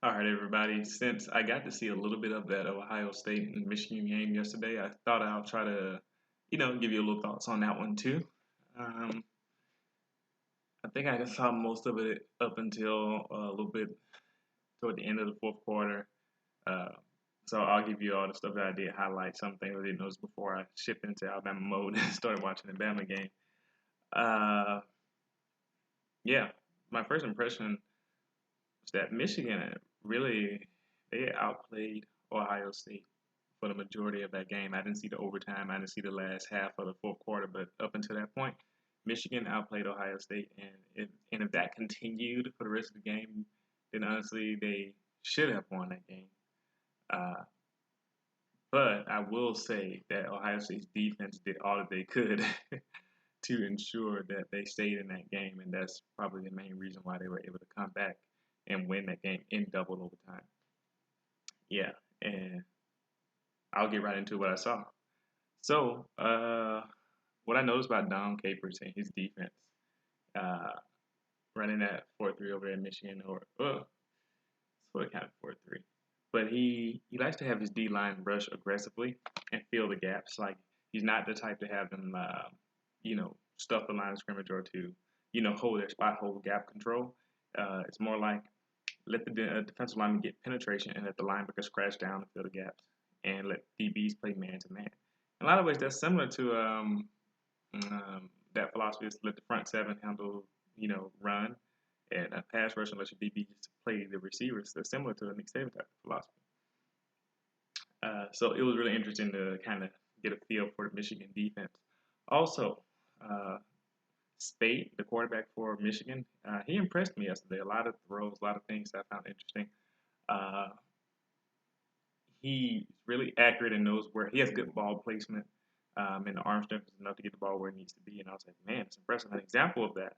All right, everybody. Since I got to see a little bit of that Ohio State and Michigan game yesterday, I thought I'll try to, give you a little thoughts on that one too. Um, I think I saw most of it up until a little bit toward the end of the fourth quarter. Uh, so I'll give you all the stuff that I did highlight, some things I didn't notice before I shipped into Alabama mode and started watching the Bama game. Uh, yeah, my first impression was that Michigan really they outplayed Ohio State for the majority of that game. I didn't see the overtime. I didn't see the last half of the fourth quarter, but up until that point, Michigan outplayed Ohio State, and if that continued for the rest of the game, then honestly they should have won that game. Uh, but I will say that Ohio State's defense did all that they could to ensure that they stayed in that game, and that's probably the main reason why they were able to come back and win that game in double overtime. Yeah, and I'll get right into what I saw. So, what I noticed about Dom Capers and his defense, uh, running that 4-3 over there in Michigan, or sort of kind of 4-3, but he likes to have his D line rush aggressively and fill the gaps. Like he's not the type to have them, stuff the line of scrimmage or to, hold their spot, hold gap control. It's more like let the defensive lineman get penetration and let the linebackers crash down and fill the gaps and let DBs play man to man. In a lot of ways, that's similar to that philosophy is to let the front seven handle, run and a pass rush and let your DBs play the receivers. They're similar to the Nick Saban type of philosophy. So it was really interesting to kind of get a feel for the Michigan defense. Also, uh, Spate, the quarterback for Michigan, he impressed me yesterday. A lot of throws, a lot of things that I found interesting. Uh, he's really accurate and knows where he has good ball placement. And the arm strength is enough to get the ball where it needs to be. And I was like, man, it's impressive. An example of that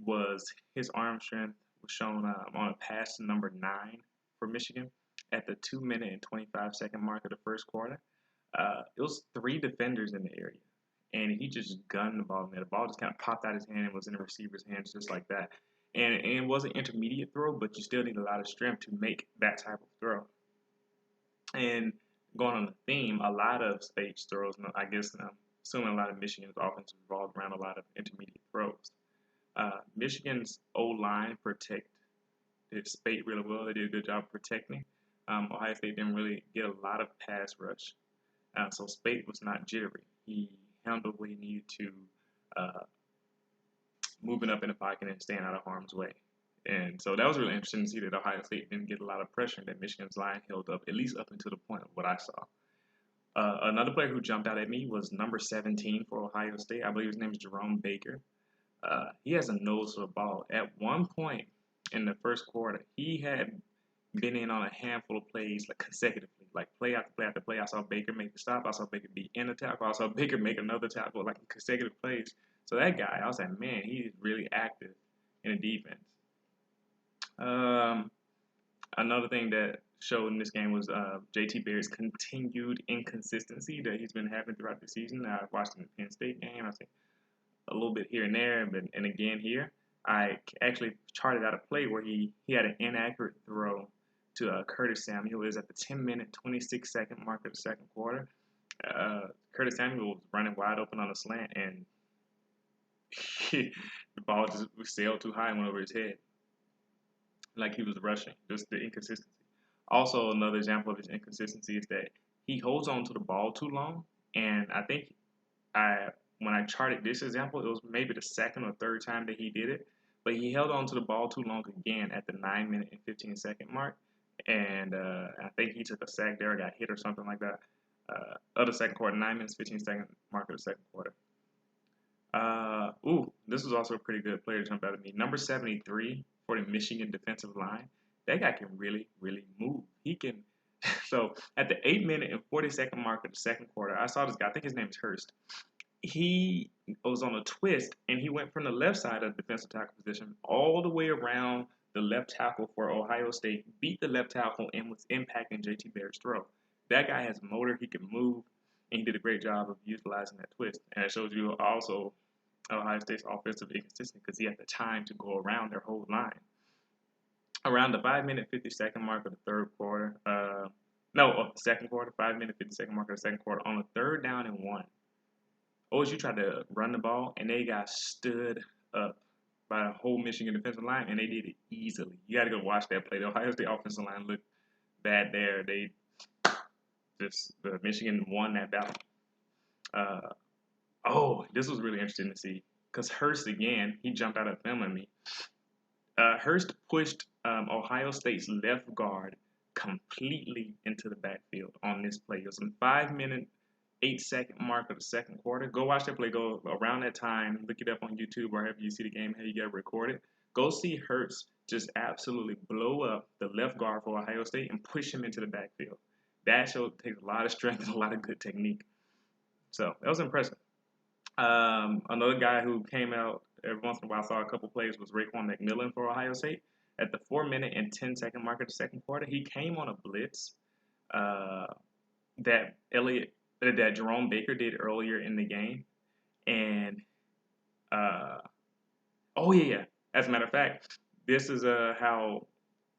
was his arm strength was shown on a pass to number 9 for Michigan at the 2 minute and 25-second mark of the first quarter. It was 3 defenders in the area, and he just gunned the ball in there. The ball just kind of popped out his hand and was in the receiver's hands just like that. And it was an intermediate throw, but you still need a lot of strength to make that type of throw. And going on the theme, a lot of stage throws, I guess I'm assuming a lot of Michigan's offense revolved around a lot of intermediate throws. Michigan's O line protected Spate really well. They did a good job protecting. Ohio State didn't really get a lot of pass rush, so Spate was not jittery. He handled what he needed to, uh, moving up in the pocket and staying out of harm's way. And so that was really interesting to see that Ohio State didn't get a lot of pressure and that Michigan's line held up, at least up until the point of what I saw. Another player who jumped out at me was number 17 for Ohio State. I believe his name is Jerome Baker. He has a nose for the ball. At one point in the first quarter, he had been in on a handful of plays like consecutively, like play after play after play. I saw Baker make the stop. I saw Baker be in a tackle. I saw Baker make another tackle, like consecutive plays. So that guy, I was like, man, he's really active in the defense. Um, Another thing that showed in this game was JT Barrett's continued inconsistency that he's been having throughout the season. I watched the Penn State game. I think a little bit here and there, but and again here. I actually charted out a play where he had an inaccurate throw to Curtis Samuel. It was at the 10-minute, 26-second mark of the second quarter. Curtis Samuel was running wide open on a slant, and the ball just sailed too high and went over his head, like he was rushing. Just the inconsistency. Also, another example of his inconsistency is that he holds on to the ball too long, and I think I when I charted this example, it was maybe the second or third time that he did it, but he held on to the ball too long again at the 9 minute and 15-second mark, and I think he took a sack there, or got hit or something like that. Of the second quarter, 9 minutes 15-second mark of the second quarter. This was also a pretty good player to jump out at me. Number 73 for the Michigan defensive line. That guy can really, really move. He can. So at the 8 minute and 40-second mark of the second quarter, I saw this guy. I think his name is Hurst. He was on a twist and he went from the left side of the defensive tackle position all the way around the left tackle for Ohio State, beat the left tackle, and was impacting JT Barrett's throw. That guy has motor, he can move, and he did a great job of utilizing that twist. And it shows you also Ohio State's offensive inconsistency because he had the time to go around their whole line. around the 5 minute 50 second mark of the third quarter. No, of the second quarter, 5 minute 50 second mark of the second quarter. On the third down and one, OSU tried to run the ball and they got stood up by the whole Michigan defensive line and they did it easily. You got to go watch that play. The Ohio State offensive line looked bad there. The Michigan won that battle. This was really interesting to see because Hurst again, he jumped out of film at me. Hurst pushed Ohio State's left guard completely into the backfield on this play. It was a 5 minute 8 second mark of the second quarter. Go watch that play. Go around that time. Look it up on YouTube or however you see the game, how you get it recorded. Go see Hurts just absolutely blow up the left guard for Ohio State and push him into the backfield. That show takes a lot of strength and a lot of good technique. So that was impressive. Another guy who came out every once in a while, saw a couple plays, was Raekwon McMillan for Ohio State. At the 4 minute and 10 second mark of the second quarter, he came on a blitz that Jerome Baker did earlier in the game, and as a matter of fact, this is how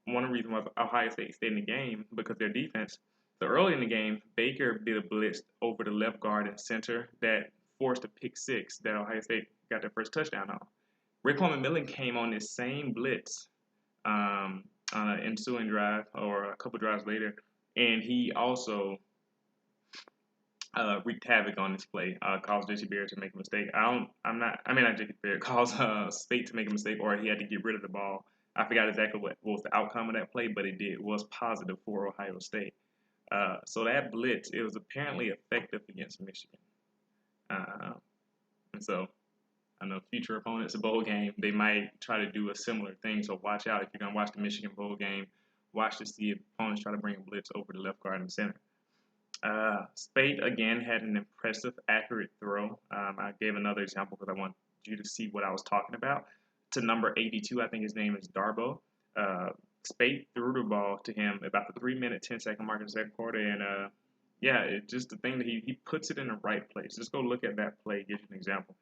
one of the reasons why Ohio State stayed in the game, because their defense. So early in the game, Baker did a blitz over the left guard and center that forced a pick six that Ohio State got their first touchdown on. Raekwon McMillan came on this same blitz on an ensuing drive or a couple drives later, and he also wreaked havoc on this play. Caused J.C. Barrett to make a mistake. Not J.C. Barrett. Caused Speight to make a mistake, or he had to get rid of the ball. I forgot exactly what was the outcome of that play, but it was positive for Ohio State. So that blitz, it was apparently effective against Michigan. And so I know future opponents of bowl game, they might try to do a similar thing. So watch out if you're going to watch the Michigan bowl game. Watch to see if opponents try to bring a blitz over the left guard and center. Speight, again, had an impressive, accurate throw. I gave another example because I want you to see what I was talking about. To number 82, I think his name is Darboh. Speight threw the ball to him about the 3 minute, 10 second mark in the second quarter. And, it's just the thing that he puts it in the right place. Just go look at that play, give you an example.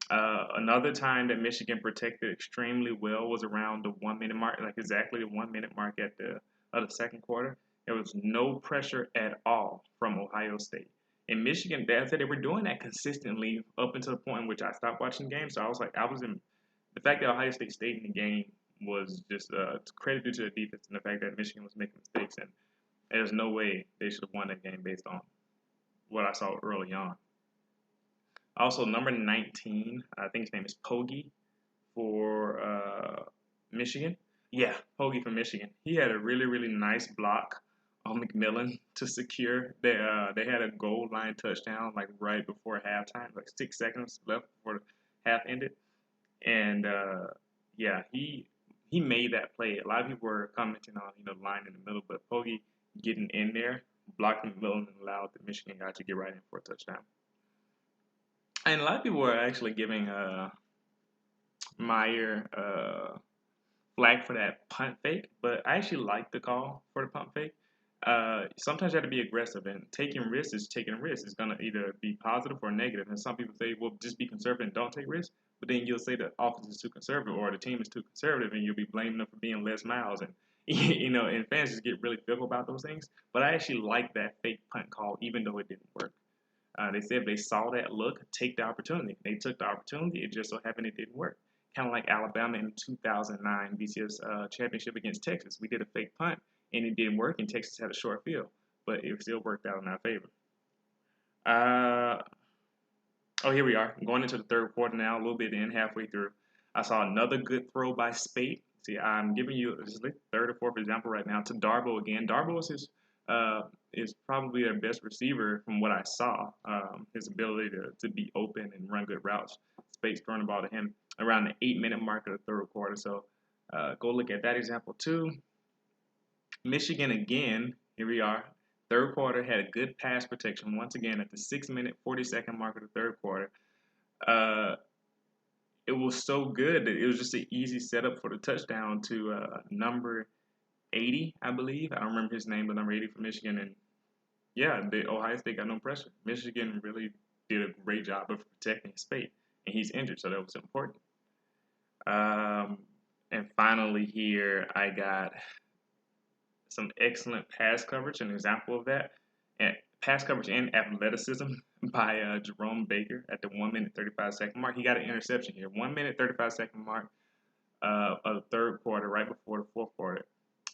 Another time that Michigan protected extremely well was around the 1 minute mark, like exactly the 1 minute mark at the second quarter. There was no pressure at all from Ohio State. In Michigan, they were doing that consistently up until the point in which I stopped watching the game. So the fact that Ohio State stayed in the game was just credited to the defense and the fact that Michigan was making mistakes. And there's no way they should have won that game based on what I saw early on. Also, number 19, I think his name is Poggi for Michigan. Yeah, Poggi for Michigan. He had a really, really nice block on McMillan to secure. They had a goal line touchdown like right before halftime, like 6 seconds left before the half ended. And he made that play. A lot of people were commenting on the line in the middle, but Poggi getting in there, blocking McMillan, and allowed the Michigan guy to get right in for a touchdown. And a lot of people were actually giving Meyer flag for that punt fake, but I actually like the call for the punt fake. Sometimes you have to be aggressive, and taking risks is taking risks. It's going to either be positive or negative. And some people say, well, just be conservative and don't take risks. But then you'll say the offense is too conservative or the team is too conservative, and you'll be blaming them for being Les Miles. And, and fans just get really fickle about those things. But I actually like that fake punt call, even though it didn't work. They said if they saw that look, take the opportunity. They took the opportunity. It just so happened it didn't work. Kind of like Alabama in 2009 BCS championship against Texas. We did a fake punt, and it didn't work, and Texas had a short field. But it still worked out in our favor. Here we are. Going into the third quarter now, a little bit in, halfway through. I saw another good throw by Speight. See, I'm giving you this is the third or fourth example right now to Darboh again. Darboh is probably their best receiver from what I saw. His ability to be open and run good routes. Speight's throwing the ball to him around the 8 minute mark of the third quarter. So go look at that example too. Michigan again, here we are. Third quarter had a good pass protection once again at the 6 minute 40 second mark of the third quarter. It was so good that it was just an easy setup for the touchdown to number 80, I believe. I don't remember his name, but number 80 for Michigan. And the Ohio State got no pressure. Michigan really did a great job of protecting Speight, and he's injured, so that was important. And finally, here I got some excellent pass coverage, an example of that, and pass coverage and athleticism by Jerome Baker at the 1 minute 35 second mark. He got an interception here, 1 minute 35 second mark of the third quarter, right before the fourth quarter,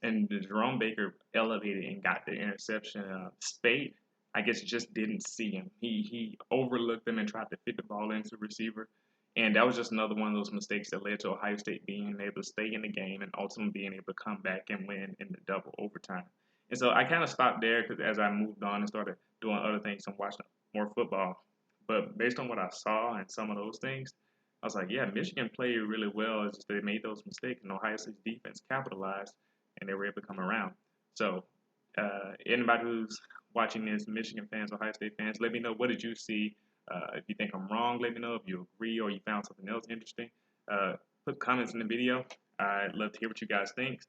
and Jerome Baker elevated and got the interception. Spade, I guess, just didn't see him. He overlooked him and tried to fit the ball into the receiver. And that was just another one of those mistakes that led to Ohio State being able to stay in the game and ultimately being able to come back and win in the double overtime. And so I kind of stopped there because as I moved on and started doing other things and watching more football. But based on what I saw and some of those things, I was like, yeah, Michigan played really well. It's just they made those mistakes, and Ohio State's defense capitalized, and they were able to come around. So, anybody who's watching this, Michigan fans, Ohio State fans, let me know, what did you see? If you think I'm wrong, let me know. If you agree or you found something else interesting, put comments in the video. I'd love to hear what you guys think.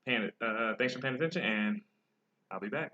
Thanks for paying attention, and I'll be back.